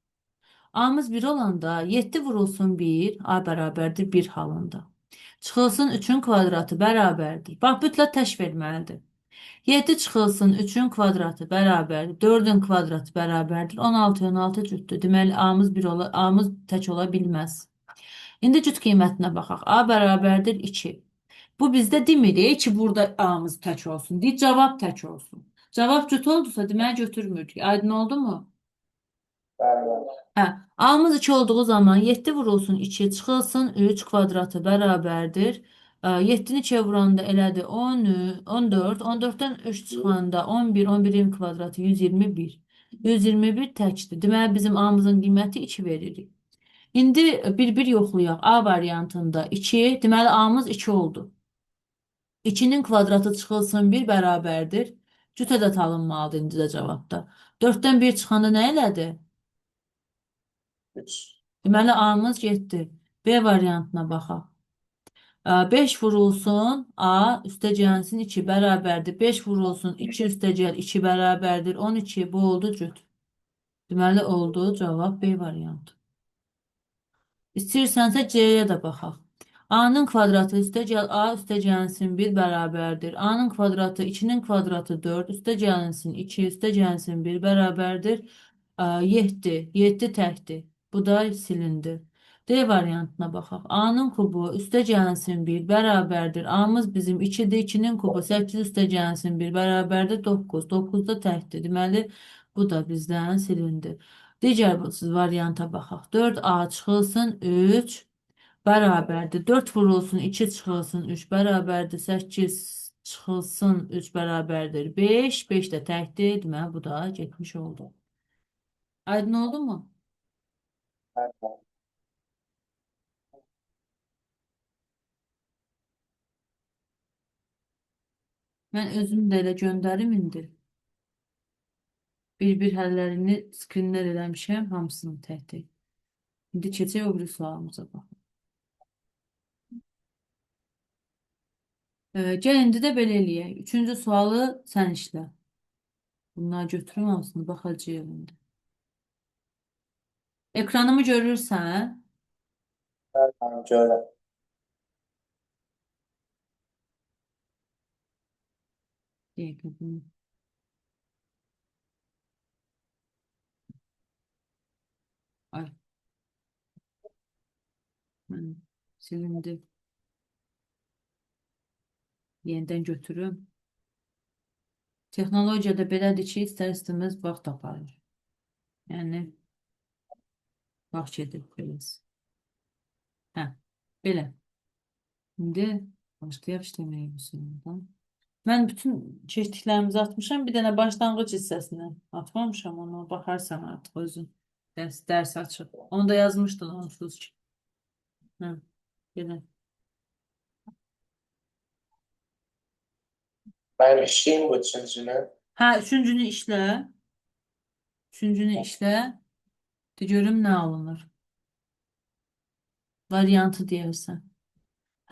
A-mız 1 olanda 7 vurulsun 1, A bərabərdir 1 halında. Çıxılsın 3-ün kvadratı bərabərdir. Bax, mütləq tək verməlidir. 7 çıxılsın 3-ün kvadratı bərabərdir. 4-ün kvadratı bərabərdir. 16, 16 cütdür. Deməli, A-mız tək ola bilməz. İndi cüt qiymətinə baxaq. A bərabərdir 2. Bu bizdə demir ki, burada A-mız tək olsun. Deyir, cavab tək olsun. Cavab cüt oldusa, deməli götürmürük. Aydın oldu mu? Bəli, bəli. Hə, A-mız 2 olduğu zaman 7 vurulsun 2 çıxılsın 3 kvadratı bərabərdir. 7-ni 2-yə vuranda elədi 10, 14, 14-dən 3 çıxanda 11, 11-in kvadratı 121. 121 təkdir. Deməli bizim A-mızın qiyməti 2 veririk. İndi bir-bir yoxlayaq. A variantında 2, deməli A-mız 2 oldu. 2-nin kvadratı çıxılsın 1 bərabərdir. Cüt ədəd alınmalıdır indi də cavabda. 4-dən 1 çıxanda nə elədi? 3. Deməli, A-mız getdi. B variantına baxaq. 5 vurulsun A üstəgəlsin 2 bərabərdir. 5 vurulsun 2 üstəgəl 2 bərabərdir. 12 bu oldu cüt. Deməli, oldu cavab B variantı. İstəyirsənsə C-yə də baxaq. A-nın kvadratı üstəgəl A üstəgəlsin 1 bərabərdir. A-nın kvadratı 2-nin kvadratı 4 üstəgəlsin 2 üstəgəlsin 1 bərabərdir. 7. 7 təkdir. Bu da silindi. D variantına baxaq. A-nın kubu üstəgəlsin 1 bərabərdir. A-mız bizim 2-dir. 2-nin kubu 8 üstəgəlsin 1 bərabərdir 9. 9 da təkdir. Deməli, bu da bizdən silindi. Digər varianta baxaq. 4A çıxılsın 3 bərabərdir. 4 vurulsun 2 çıxılsın 3 bərabərdir. 8 çıxılsın 3 bərabərdir. 5. 5 də təkdir. Deməli, bu da getmiş oldu. Aydın oldu mu? Bəli, bəli. Mən özüm də elə göndərim indi. Bir-bir həllərini skrinlər eləmişəm, hamısını tək-tək. İndi keçək o biri sualımıza baxaq. Gəl indi də belə eləyək. Üçüncü sualı sən işlə. Bunları götürüm hamısını, baxacağıq indi. Ekranımı görürsən? Bəli, bəli, görürəm. Dəqiqə bunu. Ay, mən silindi. Yenidən götürüm. Texnologiyada belədir ki, istər-istəməz vaxt aparır. Yəni, vaxt gedir biraz. Hə, belə. İndi başlayaq işləməyə bu sınavdan. Mən bütün keçdiklərimizi atmışam. Bir dənə başlanğıc hissəsini atmamışam. Ona baxarsan artıq özün. Dərs açıb. Onu da yazmışdın onsuz ki. Hə, belə. Mənim işləyim bu üçüncünü. Hə, üçüncünü işlə. Üçüncünü işlə. De görüm nə alınır. Variantı deyərsən.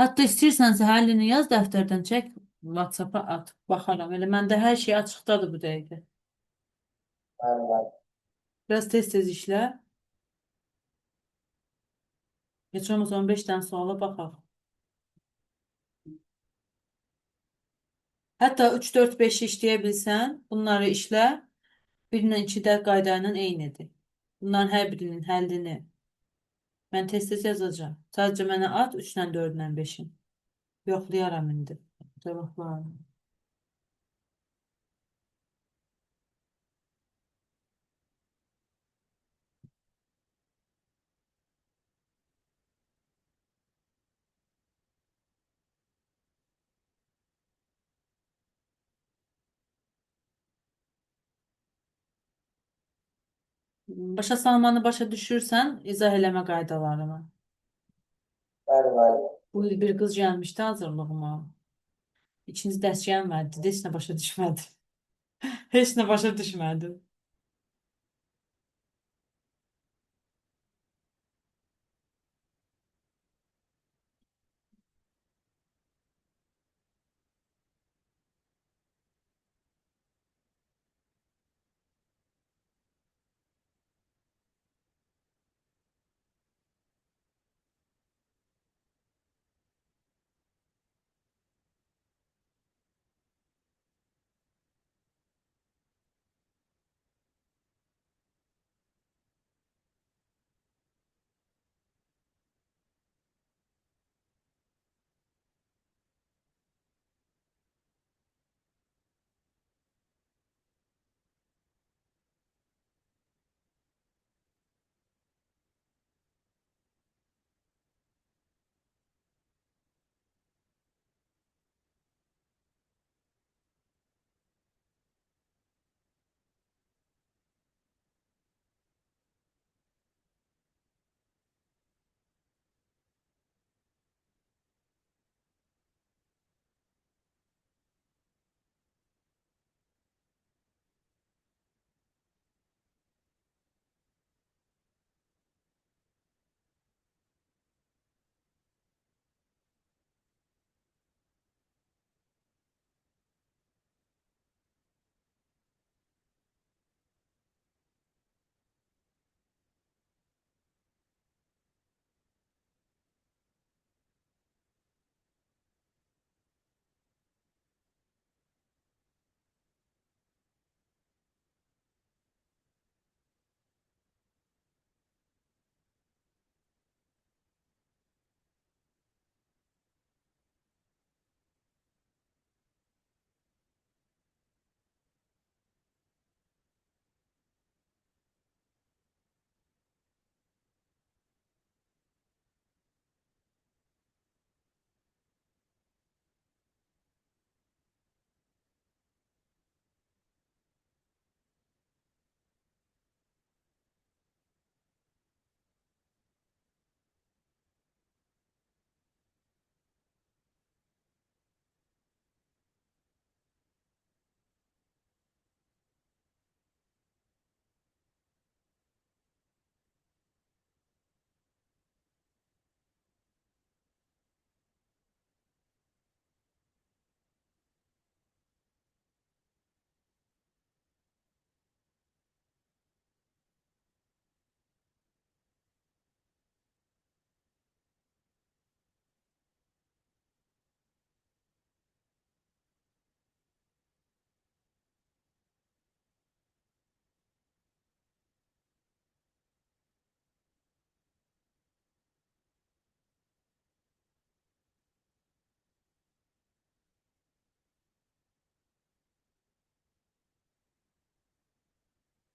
Hətta istəyirsənsə həllini yaz dəftərdən çək. WhatsApp-a at. Baxaram. Elə məndə hər şey açıqdadır bu dəqiqə. Bəli, bəli. Biraz tez-tez işlə. Heç olmasa 15 dənə suala baxaq. Hətta 3, 4, 5 işləyə bilsən, bunları işlə. 1-lə 2 də qayda ilə eynidir. Bunların hər birinin həllini mən tez-tez yazacağam. Sadəcə mənə at 3-lə 4-lə 5-in. Yoxlayaram indi. Cavablarını. Başa salmanı başa düşürsən, izah eləmə qaydalarını. Bəli, bəli. Bu il bir qız gəlmişdi hazırlığıma. İkinci dərs gəlmədi. Heç nə başa düşmədim. Heç nə başa düşmədim.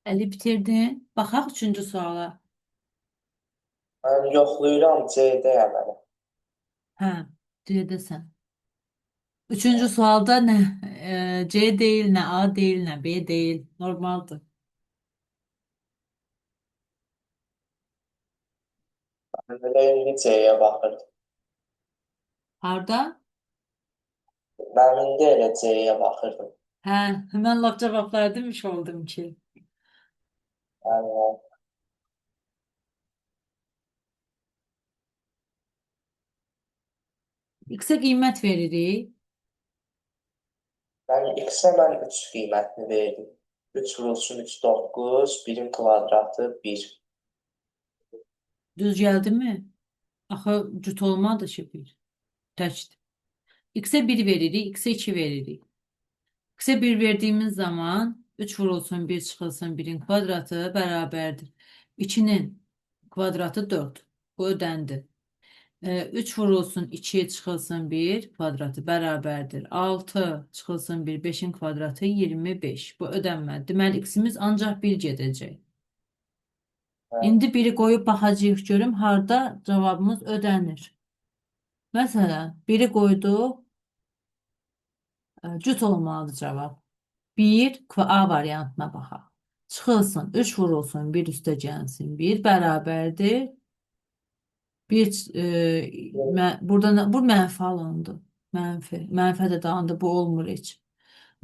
Əli bitirdin. Baxaq üçüncü suala. Mən yoxlayıram C-dəyəm mənim. Hə, C'desən. Üçüncü sualda nə? C değil, nə A değil, nə B değil. Normaldır. Mən elə indi C-yə baxırdım. Harda? Mən indi elə C-yə baxırdım. Hə, mən lap cavabları demiş oldum ki. Yəni, X-ə qiymət veririk. mən X-ə mən 3 qiymətini verdim. 3 vurulsun 3, 9, 1-in kvadratı 1. Düz gəldimi? Axı cüt olmadı ki bir. Təkdir. X-ə 1 veririk, X-ə 2 veririk. X-ə 1 verdiğimiz zaman 3 vurulsun 1 çıxılsın 1'in kvadratı bərabərdir. 2'nin kvadratı 4. Bu ödendi. 3 vurulsun 2 çıxılsın 1 kvadratı bərabərdir. 6 çıxılsın 1 5'in kvadratı 25. Bu ödənmədi. Deməli x-imiz ancaq 1 gedəcək. Hə, İndi biri qoyub baxacağıq görüm harda cavabımız ödənir. Məsələn, biri qoyduq, cüt olmalıdır cavab. 1 A variantına baxaq. Çıxılsın 3 vurulsun 1 üstə gəlsin 1 bərabərdir. Bir burada bu mənfi alandır. Mənfi. Mənfə də dağında bu olmur heç.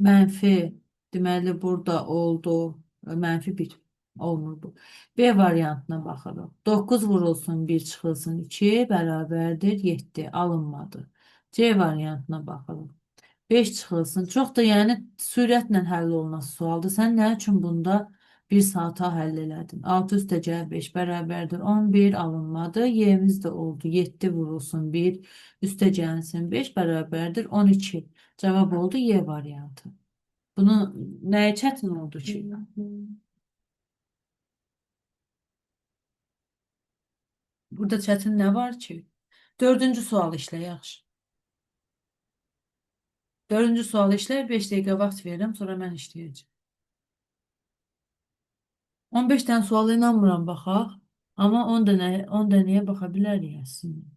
Mənfi deməli burada oldu. Mənfi bir olmur bu. B variantına baxırıq. 9 vurulsun bir çıxılsın 2 bərabərdir 7 alınmadı. C variantına baxırıq. 5 çıxılsın. Çox da yəni sürətlə həll olunan sualdır. Sən nə üçün bunda bir saata həll elədin? 6 üstə 5 bərabərdir 11 alınmadı. Y'miz də oldu. 7 vurulsun 1 üstə gəlsin 5 bərabərdir 12. Cavab oldu Y variantı. Bunu nəyə çətin oldu ki? Burada çətin nə var ki? Dördüncü sual işlə yaxşı. Dördüncü sual işlə 5 dəqiqə vaxt verirəm, sonra mən işləyəcəm. 15 dənə suala inanmıram baxaq. Amma 10 dənəyə baxa bilərik əslində.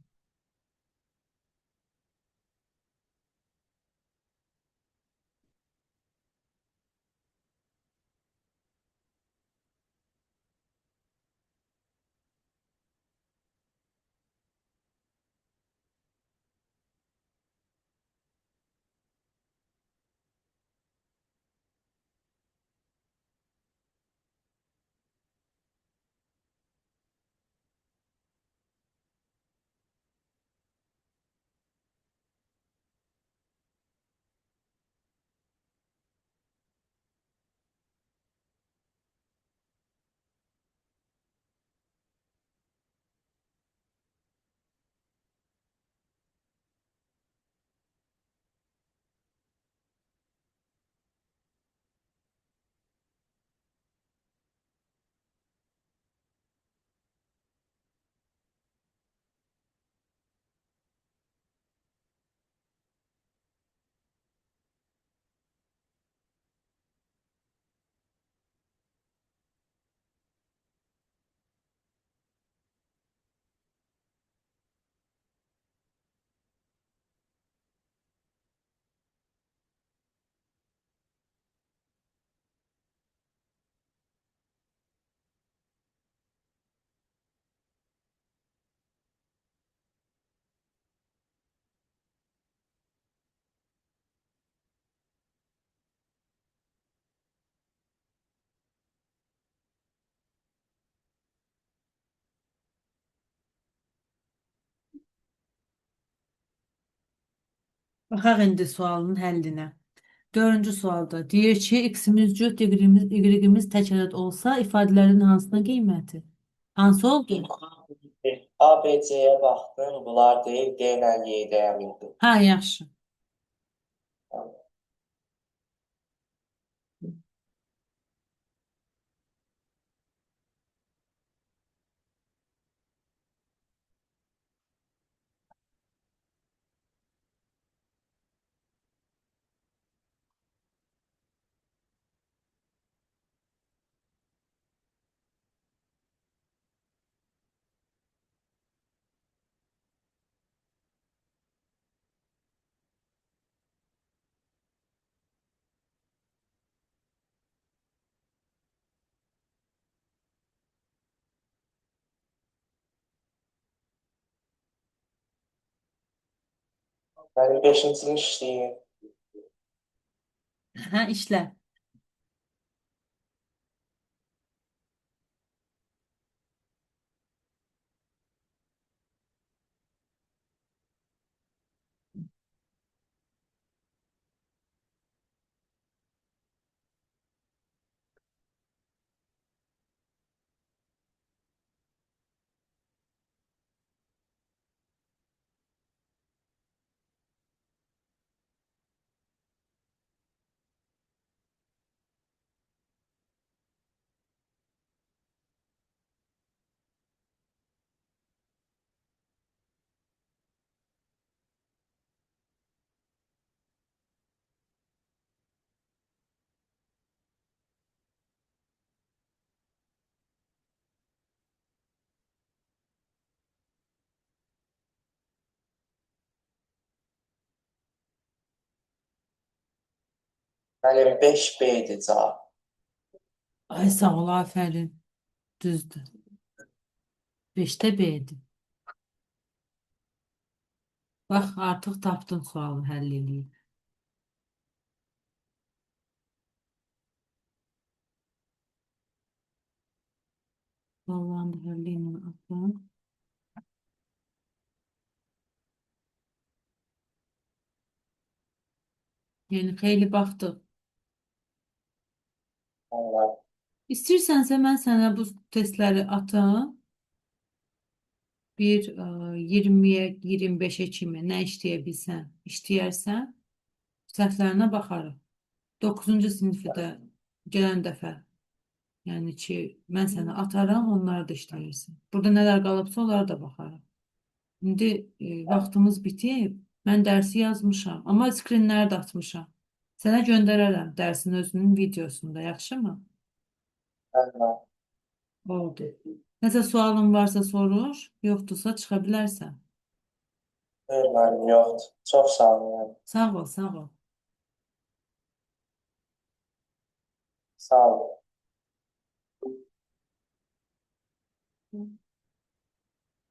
Baxaq indi sualın həllinə. Dördüncü sualda deyir ki, x-imiz cüt, y-imiz tək ədəd olsa ifadələrin hansına qiyməti? Hansı oldu? ABC'ye baxdım, bunlar deyil, D ilə Y-də əmindim. Hə, yaxşı. Mənim 5-cini işləyim. Hə, işlə. Mənim 5B-dir cavab. Ay sağ ol, afərin. Düzdür. 5-də B-dir. Bax, artıq tapdın sualı həll eləyib. Suallarını həll eləyib atın. Yəni xeyli baxdıq. Anladım. İstəyirsənsə mən sənə bu testləri atım. Bir 20-yə, 25-ə kimi nə işləyə bilsən, işləyərsən, səhvlərinə baxarıq. 9-cu sinfi də gələn dəfə, yəni ki, mən sənə ataram, onları da işləyirsən. Burada nələr qalıbsa, onlara da baxarıq. İndi vaxtımız bitib. Mən dərsi yazmışam, amma skrinləri də atmışam. Sənə göndərərəm dərsin özünün videosunda, yaxşımı? Anladım. Oldu. Nəsə sualın varsa soruş, yoxdursa çıxa bilərsən. Buyur müəllim, yoxdur. Çox sağ olun. Müəllim. Sağ ol, sağ ol. Sağ olun.